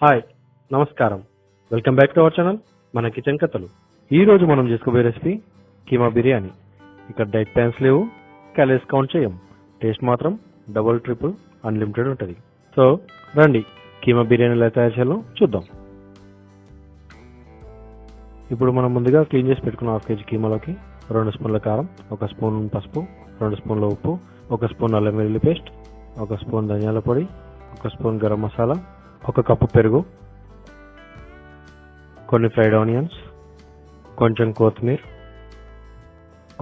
Hi నమస్కారం, welcome back to our channel మన kitchen కథలు. ఈ రోజు మనం చేసుకోబోయే రెసిపీ కీమా బిర్యానీ. ఇక్కడ డైట్ ప్లాన్స్ లేవు, క్యాలరీస్ కౌంట్ చేయం, టేస్ట్ మాత్రం డబుల్ ట్రిపుల్ అన్లిమిటెడ్ ఉంటుంది. సో రండి కీమా బిర్యానీ ఎలా తయారు చేయాలో చూద్దాం. ఇప్పుడు మనం ముందుగా క్లీన్ చేసి పెట్టుకున్న 1/2 kg కీమాలోకి 2 స్పూన్ల కారం, 1 స్పూన్ పసుపు, 2 స్పూన్ల ఉప్పు, 1 స్పూన్ అల్లం వెల్లుల్లి పేస్ట్, 1 స్పూన్ ధనియాల పొడి, 1 స్పూన్ గరం మసాలా, 1 కప్పు పెరుగు, కొన్ని ఫ్రైడ్ ఆనియన్స్, కొంచెం కొత్తిమీర,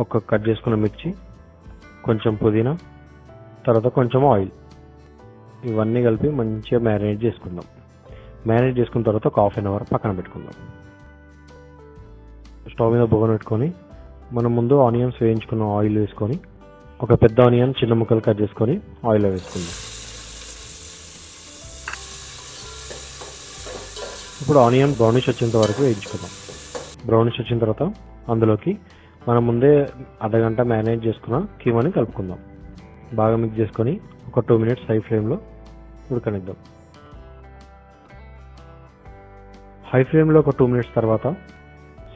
1 కట్ చేసుకున్న మిర్చి, కొంచెం పుదీనా, తర్వాత కొంచెం ఆయిల్. ఇవన్నీ కలిపి మంచిగా మ్యారినేట్ చేసుకుందాం. మ్యారినేట్ చేసుకున్న తర్వాత ఒక 1/2 అవర్ పక్కన పెట్టుకుందాం. స్టవ్ మీద బొగన పెట్టుకొని మనం ముందు ఆనియన్స్ వేయించుకున్న ఆయిల్ వేసుకొని ఒక పెద్ద ఆనియన్ చిన్న ముక్కలు కట్ చేసుకొని ఆయిల్లో వేసుకుందాం. ఇప్పుడు ఆనియన్ బ్రౌనిష్ వచ్చేంత వరకు వేయించుకుందాం. బ్రౌనిష్ వచ్చిన తర్వాత అందులోకి మనం ముందే అర్ధగంట మ్యారినేట్ చేసుకున్న కీమాని కలుపుకుందాం. బాగా మిక్స్ చేసుకొని ఒక 2 minutes హై ఫ్లేమ్లో ఉడకనిద్దాం. హై ఫ్లేమ్లో ఒక 2 minutes తర్వాత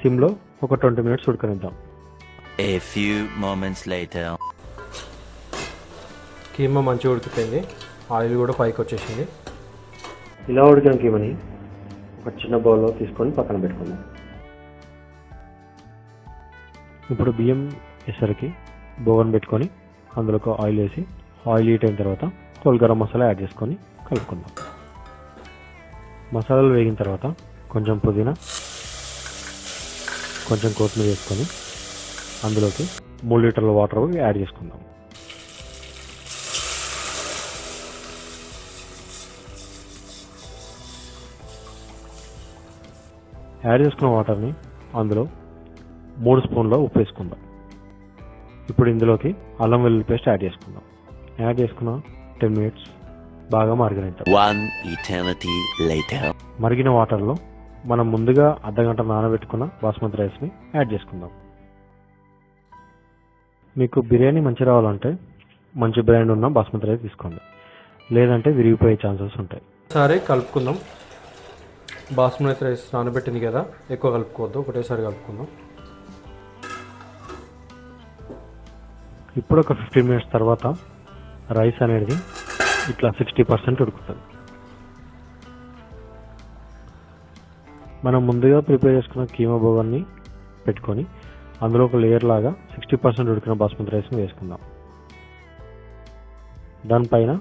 సిమ్లో ఒక 20 minutes ఉడకనిద్దాం. A few moments later. Keema మంచిగా ఉడికిపోయింది, ఆయిల్ కూడా పైకి వచ్చేసింది. ఇలా ఉడికిన కీమాని ఒక చిన్న బౌల్లో తీసుకొని పక్కన పెట్టుకుందాం. ఇప్పుడు బియ్యం ఎసరికి బోగన్ పెట్టుకొని అందులోకి ఆయిల్ వేసి ఆయిల్ హీట్ అయిన తర్వాత హోల్ గరం మసాలా యాడ్ చేసుకొని కలుపుకుందాం. మసాలాలు వేగిన తర్వాత కొంచెం పుదీనా, కొంచెం కొత్తిమీర వేసుకొని అందులోకి 3 లీటర్ల వాటర్ యాడ్ చేసుకుందాం. యాడ్ చేసుకున్న వాటర్ని అందులో 3 స్పూన్ల ఉప్పు వేసుకుందాం. ఇప్పుడు ఇందులోకి అల్లం వెల్లుల్లి పేస్ట్ యాడ్ చేసుకుందాం. యాడ్ చేసుకున్న 10 minutes బాగా మరగనిద్దాం. 1 eternity later. మరిగిన వాటర్లో మనం ముందుగా అర్ధగంట నానబెట్టుకున్న బాస్మతి రైస్ని యాడ్ చేసుకుందాం. మీకు బిర్యానీ మంచి రావాలంటే మంచి బ్రాండ్ ఉన్న బాస్మతి రైస్ తీసుకోండి, లేదంటే విరిగిపోయే ఛాన్సెస్ ఉంటాయి. సరే కలుపుకుందాం. బాస్మతి రైస్ నానబెట్టింది కదా, ఎక్కువ కలుపుకోవద్దు, ఒకటేసారి కలుపుకుందాం. ఇప్పుడు ఒక 15 minutes తర్వాత రైస్ అనేది ఇట్లా 60% ఉడుకుతుంది. మనం ముందుగా ప్రిపేర్ చేసుకున్న కీమా బోగాన్ని పెట్టుకొని అందులో ఒక లేయర్ లాగా 60% ఉడికిన బాస్మతి రైస్ని వేసుకుందాం. దానిపైన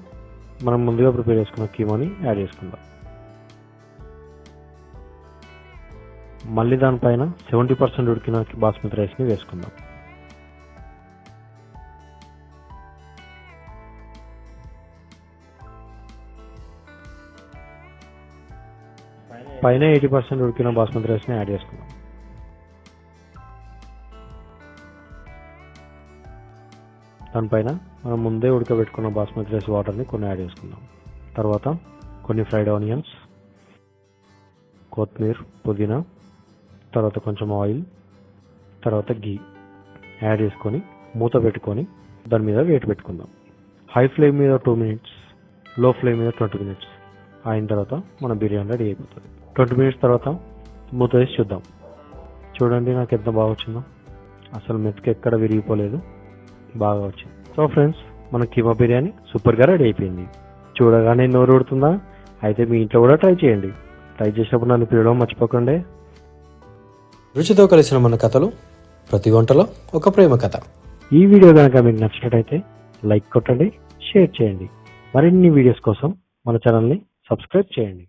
మనం ముందుగా ప్రిపేర్ చేసుకున్న కీమాని యాడ్ చేసుకుందాం. మళ్ళీ దానిపైన 70% ఉడికిన బాస్మతి రైస్ని వేసుకుందాం. పైన 80% ఉడికిన బాస్మతి రైస్ని యాడ్ చేసుకుందాం. దానిపైన మనం ముందే ఉడకబెట్టుకున్న బాస్మతి రైస్ వాటర్ని కొన్ని యాడ్ చేసుకుందాం. తర్వాత కొన్ని ఫ్రైడ్ ఆనియన్స్, కొత్తిమీర, పుదీనా, తర్వాత కొంచెం ఆయిల్, తర్వాత గీ యాడ్ చేసుకొని మూత పెట్టుకొని దాని మీద వెయిట్ పెట్టుకుందాం. హై ఫ్లేమ్ మీద 2 minutes, లో ఫ్లేమ్ మీద 20 minutes అయిన తర్వాత మన బిర్యానీ రెడీ అయిపోతుంది. 20 minutes తర్వాత మూత వేసి చూద్దాం. చూడండి నాకు ఎంత బాగా వచ్చిందో, అసలు మెతుకు ఎక్కడ విరిగిపోలేదు, బాగా వచ్చింది. సో ఫ్రెండ్స్, మన కీమా బిర్యానీ సూపర్గా రెడీ అయిపోయింది. చూడగానే నోరు ఊడుతుందా? అయితే మీ ఇంట్లో కూడా ట్రై చేయండి. ట్రై చేసినప్పుడు నన్ను పిలవడం మర్చిపోకండి. రుచితో కలిసిన మన కథలు, ప్రతి వంటలో ఒక ప్రేమ కథ. ఈ వీడియో కనుక మీకు నచ్చినట్టయితే లైక్ కొట్టండి, షేర్ చేయండి. మరిన్ని వీడియోస్ కోసం మన ఛానల్ని సబ్స్క్రైబ్ చేయండి.